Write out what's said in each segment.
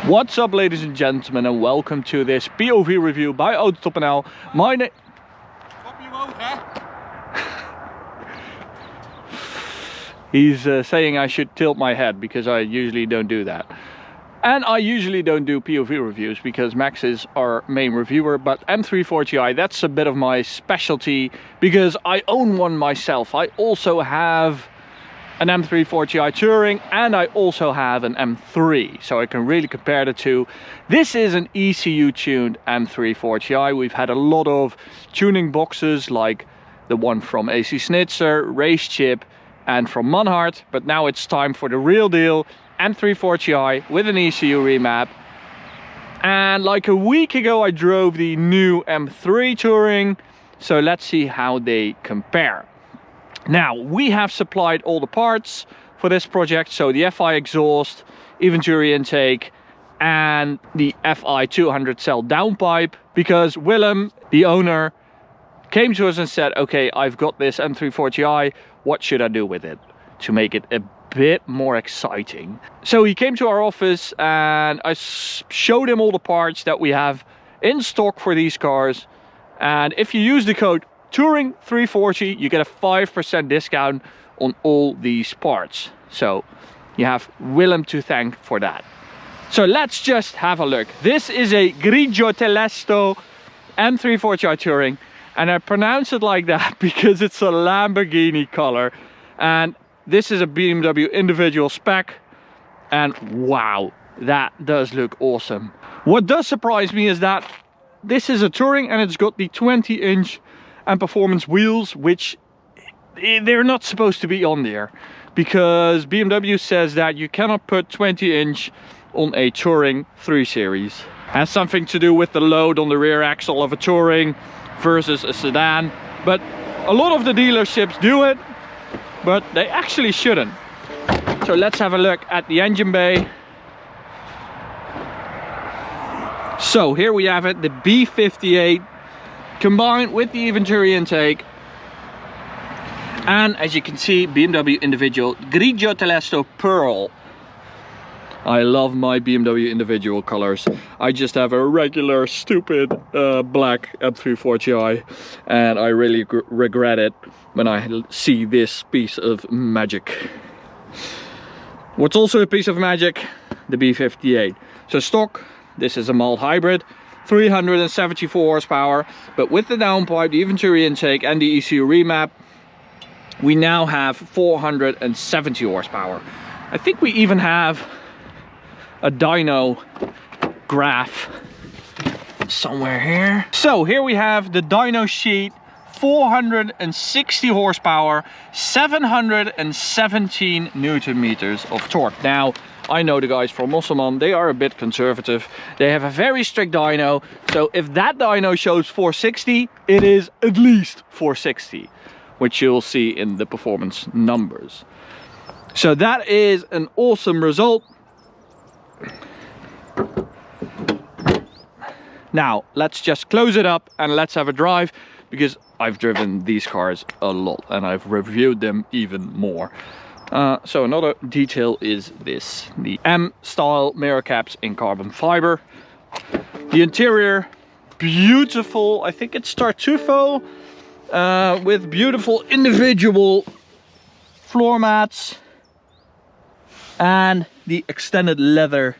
What's up, ladies and gentlemen, and welcome to this POV review by AUTOBAHN. My name... He's saying I should tilt my head because I usually don't do that. And I usually don't do POV reviews because Max is our main reviewer, but M340i, that's a bit of my specialty because I own one myself. I also have an M340i Touring and I also have an M3, so I can really compare the two. This is an ECU tuned M340i. We've had a lot of tuning boxes like the one from AC Schnitzer, Race Chip and from Manhart, but now it's time for the real deal, M340i with an ECU remap. And like a week ago I drove the new M3 Touring, so let's see how they compare. Now, we have supplied all the parts for this project, so the FI exhaust, Venturi intake and the FI 200 cell downpipe, because Willem, the owner, came to us and said, okay, I've got this M340i, what should I do with it to make it a bit more exciting? So he came to our office and I showed him all the parts that we have in stock for these cars, and if you use the code Touring 340, you get a 5% discount on all these parts. So you have Willem to thank for that. So let's just have a look. This is a grigio telesto M340i Touring, and I pronounce it like that because it's a Lamborghini color, and this is a BMW individual spec, and wow, that does look awesome. What does surprise me is that this is a Touring and it's got the 20-inch and performance wheels, which they're not supposed to be on there because BMW says that you cannot put 20-inch on a Touring 3 Series. Has something to do with the load on the rear axle of a Touring versus a sedan, but a lot of the dealerships do it, but they actually shouldn't. So let's have a look at the engine bay. So here we have it, the B58 combined with the Venturi intake, and as you can see, BMW individual grigio telesto pearl. I love my BMW individual colors. I just have a regular stupid black M340i, and I really regret it when I see this piece of magic. What's also a piece of magic? The B58. So stock, this is a mild hybrid, 374 horsepower, but with the downpipe, the Venturi intake and the ECU remap, we now have 470 horsepower. I think we even have a dyno graph somewhere here. So here we have the dyno sheet, 460 horsepower, 717 newton meters of torque. Now, I know the guys from AUTOBAHN, they are a bit conservative. They have a very strict dyno, so if that dyno shows 460, it is at least 460, which you'll see in the performance numbers. So that is an awesome result. Now, let's just close it up and let's have a drive, because I've driven these cars a lot and I've reviewed them even more. So another detail is this, the M-style mirror caps in carbon fiber. The interior, beautiful, I think it's Tartufo, with beautiful individual floor mats and the extended leather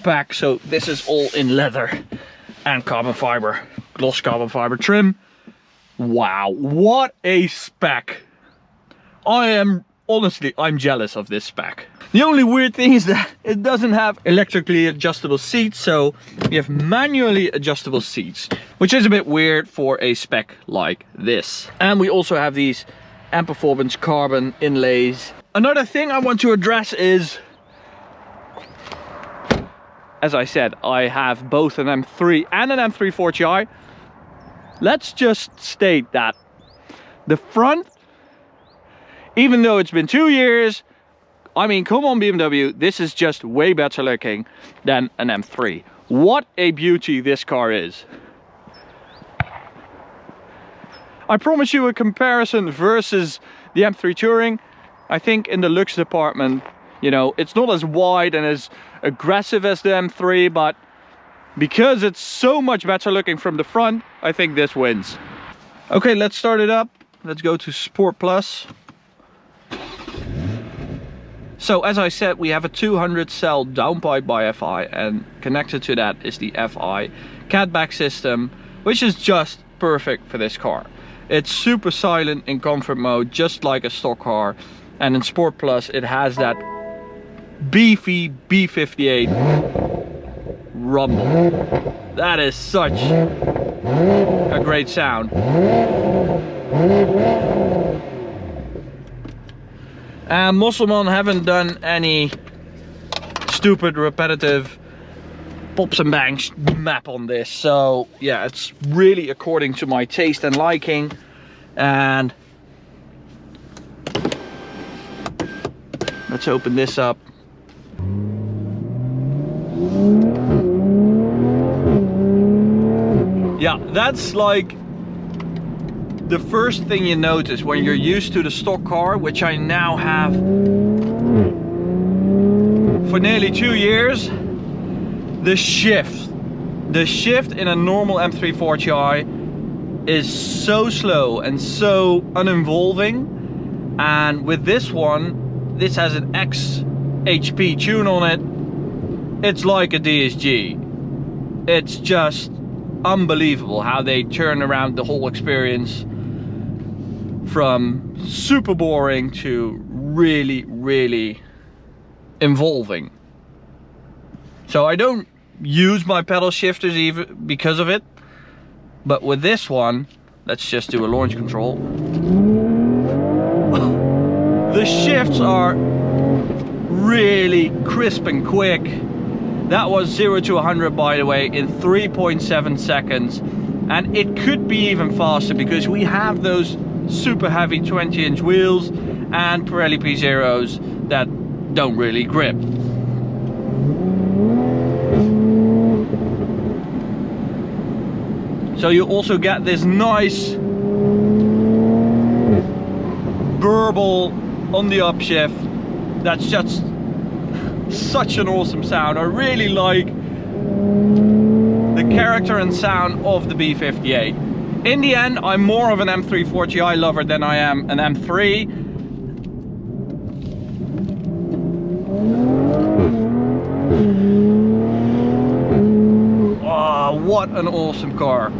pack. So this is all in leather and carbon fiber, gloss carbon fiber trim. Wow, what a spec. Honestly, I'm jealous of this spec. The only weird thing is that it doesn't have electrically adjustable seats, so we have manually adjustable seats, which is a bit weird for a spec like this. And we also have these M Performance carbon inlays. Another thing I want to address is, as I said, I have both an M3 and an M340i. Let's just state that the front, even though it's been 2 years, I mean, come on BMW, this is just way better looking than an M3. What a beauty this car is. I promise you a comparison versus the M3 Touring. I think in the looks department, you know, it's not as wide and as aggressive as the M3, but because it's so much better looking from the front, I think this wins. Okay, let's start it up. Let's go to Sport Plus. So as I said, we have a 200 cell downpipe by FI, and connected to that is the FI catback system, which is just perfect for this car. It's super silent in comfort mode, just like a stock car, and in Sport Plus it has that beefy B58 rumble. That is such a great sound. And Musselman haven't done any stupid repetitive pops and bangs map on this, so yeah, it's really according to my taste and liking. And let's open this up. Yeah, that's like the first thing you notice when you're used to the stock car, which I now have for nearly 2 years. The shift in a normal M340i is so slow and so uninvolving, and with this one, this has an X HP tune on it. It's like a DSG. It's just unbelievable how they turn around the whole experience from super boring to really involving. So I don't use my pedal shifters even because of it, but with this one, let's just do a launch control. The shifts are really crisp and quick. That was 0 to 100, by the way, in 3.7 seconds, and it could be even faster because we have those super heavy 20-inch wheels and Pirelli P0s that don't really grip. So you also get this nice burble on the upshift. That's just such an awesome sound. I really like the character and sound of the B58. In the end, I'm more of an M340i lover than I am an M3. Oh, what an awesome car.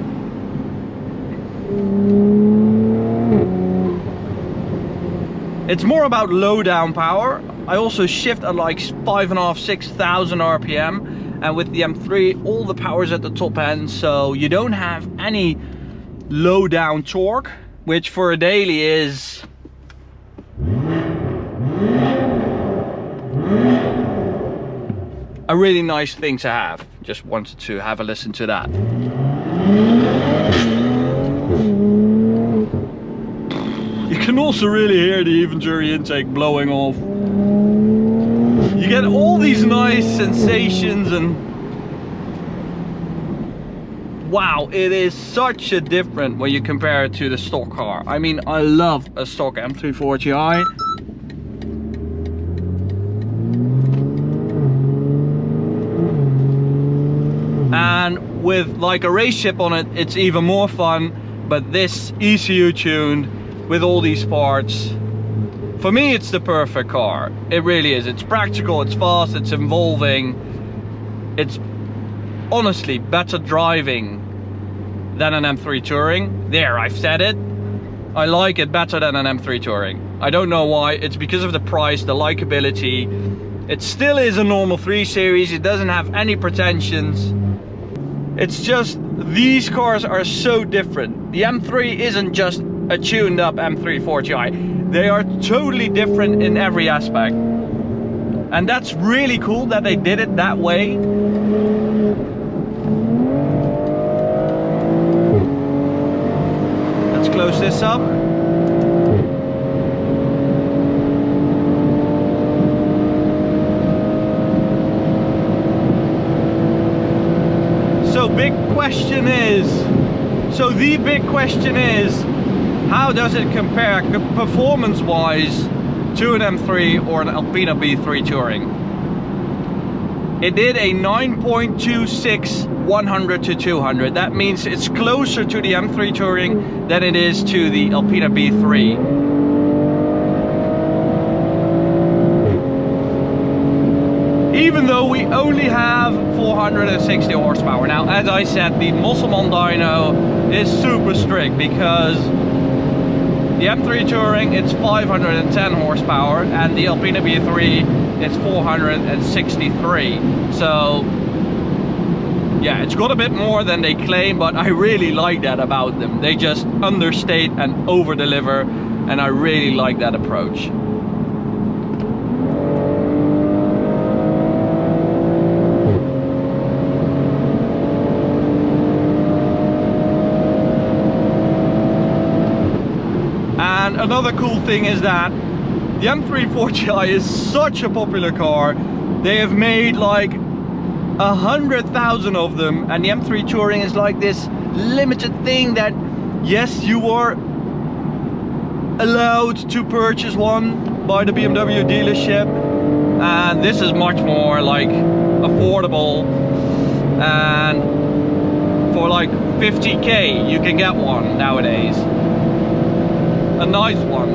It's more about low down power. I also shift at like 5,500–6,000 RPM, and with the M3 all the power's at the top end, so you don't have any low down torque, which for a daily is a really nice thing to have. Just wanted to have a listen to that. You can also really hear the even jury intake blowing off. You get all these nice sensations, and wow, it is such a different when you compare it to the stock car. I mean, I love a stock M340i. And with like a race ship on it, it's even more fun. But this ECU tuned with all these parts, for me it's the perfect car. It really is. It's practical, it's fast, it's involving. It's honestly better driving than an M3 Touring. There, I've said it. I like it better than an M3 Touring. I don't know why. It's because of the price, the likability. It still is a normal 3 Series. It doesn't have any pretensions. It's just, these cars are so different. The M3 isn't just a tuned up M340i. They are totally different in every aspect. And that's really cool that they did it that way. Let's close this up. So the big question is, how does it compare performance-wise to an M3 or an Alpina B3 Touring? It did a 9.26 100 to 200. That means it's closer to the M3 Touring than it is to the Alpina B3. Even though we only have 460 horsepower. Now, as I said, the Musselman dyno is super strict because the M3 Touring, it's 510 horsepower, and the Alpina B3, it's 463. So yeah, it's got a bit more than they claim, but I really like that about them. They just understate and over deliver, and I really like that approach. And another cool thing is that the M340i is such a popular car. They have made like 100,000 of them, and the M3 Touring is like this limited thing that, yes, you are allowed to purchase one by the BMW dealership, and this is much more like affordable, and for like 50k you can get one nowadays, a nice one,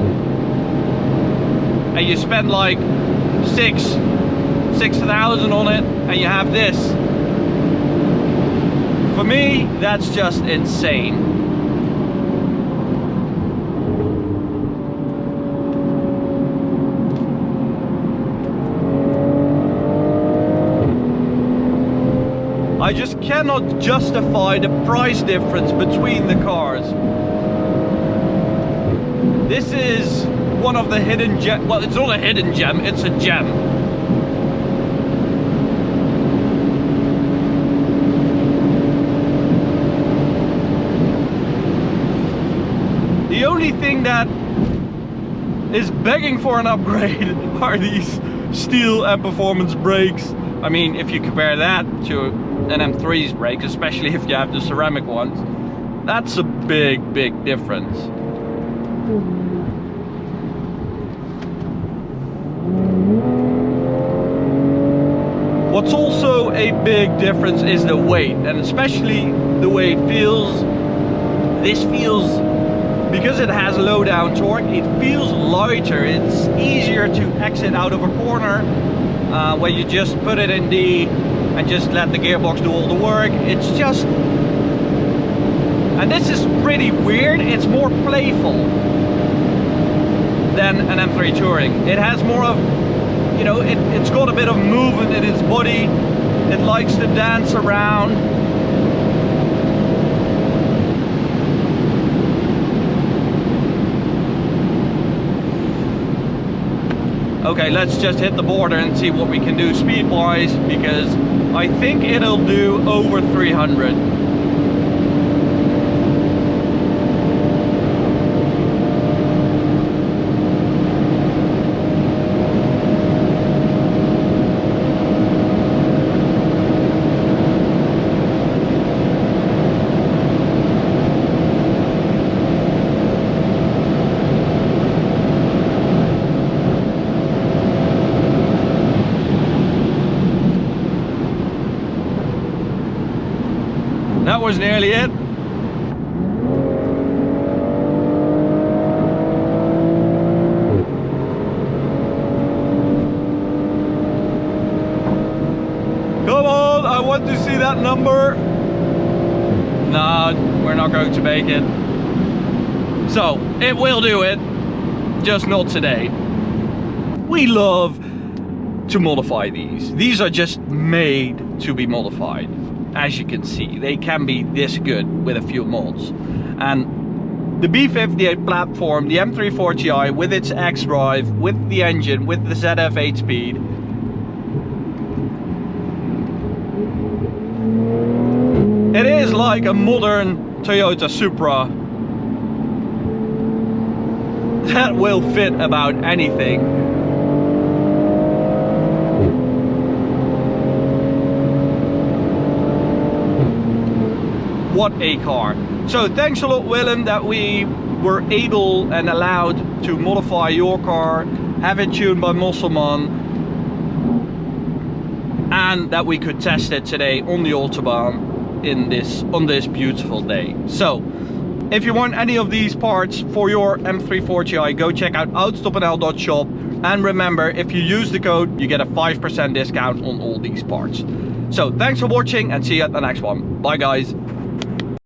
and you spend like 6,000 on it and you have this. For me, that's just insane. I just cannot justify the price difference between the cars. This is one of the hidden gem. Well, it's not a hidden gem, it's a gem. The only thing that is begging for an upgrade are these steel and performance brakes. I mean, if you compare that to an M3's brakes, especially if you have the ceramic ones, that's a big difference. What's also a big difference is the weight, and especially the way it feels. This feels, because it has low down torque, it feels lighter. It's easier to exit out of a corner where you just put it in D and just let the gearbox do all the work. It's just, and this is pretty weird, it's more playful than an M3 Touring. It has more of, you know, it's got a bit of movement in its body. It likes to dance around. Okay, let's just hit the border and see what we can do speed-wise, because I think it'll do over 300. That was nearly it. Come on, I want to see that number. No, we're not going to make it. So, it will do it, just not today. We love to modify these. These are just made to be modified. As you can see, they can be this good with a few mods. And the B58 platform, the M340i with its X-Drive, with the engine, with the ZF 8-speed, it is like a modern Toyota Supra that will fit about anything. What a car. So thanks a lot, Willem, that we were able and allowed to modify your car, have it tuned by Musselman, and that we could test it today on the Autobahn on this beautiful day. So if you want any of these parts for your M340i, go check out autobahn.shop, and remember, if you use the code you get a 5% discount on all these parts. So thanks for watching and see you at the next one. Bye guys.